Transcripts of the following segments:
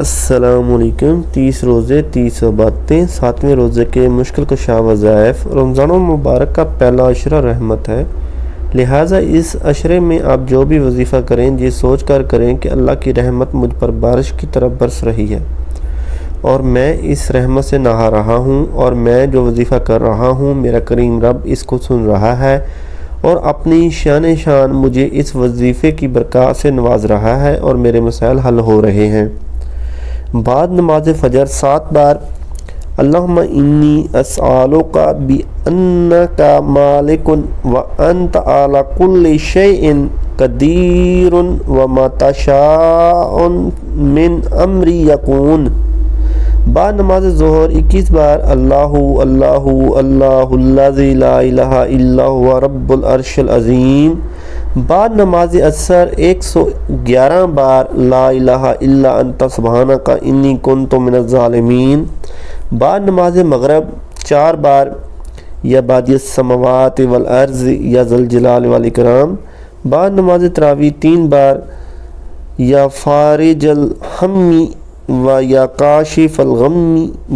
السلام علیکم۔ 30 روزے 30 باتیں، 7ویں روزے کے مشکل کشا وظائف۔ رمضان المبارک کا پہلا عشرہ رحمت ہے، لہٰذا اس عشرے میں آپ جو بھی وظیفہ کریں یہ سوچ کر کریں کہ اللہ کی رحمت مجھ پر بارش کی طرح برس رہی ہے اور میں اس رحمت سے نہا رہا ہوں، اور میں جو وظیفہ کر رہا ہوں میرا کریم رب اس کو سن رہا ہے اور اپنی شان مجھے اس وظیفے کی برکات سے نواز رہا ہے اور میرے مسائل حل ہو رہے ہیں۔ بعد نماز فجر 7 بار اللہم انی اسألک بأنک مالک وانت علی کل شیء قدیر وما تشاء من امری یکون۔ بعد نماز ظہر 21 بار اللہ اللہ اللہ الذی لا الہ الا هو رب العرش العظیم۔ بعد نماز عصر 111 بار لا الہ الا انت سبحانک انی کنت من الظالمین۔ بعد نماز مغرب 4 بار یا بادی السماوات والارض یا ذی الجلال والاکرام۔ بعد نماز تراویح 3 بار یا فارج الہم و یا کاشف الغم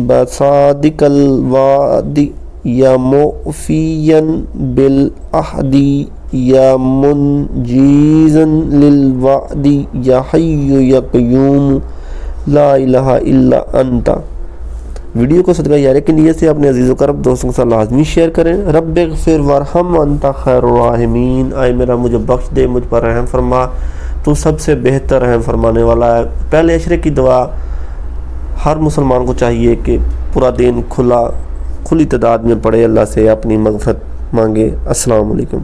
بصادق الوعد یا موفیا بالعہد یا منجیزا للوعد یا حی یا قیوم لا الہ الا انت۔ ویڈیو کو صدقہ یارے کی نیت سے اپنے عزیز و کرب دوستوں کے ساتھ لازمی شیئر کریں۔ رب اغفر وارحم انت خیر الراحمین، آئے میرا مجھے بخش دے، مجھ پر رحم فرما، تو سب سے بہتر رحم فرمانے والا ہے۔ پہلے عشرے کی دعا ہر مسلمان کو چاہیے کہ پورا دن کھلی تعداد میں پڑھے، اللہ سے اپنی مغفرت مانگے۔ السلام علیکم۔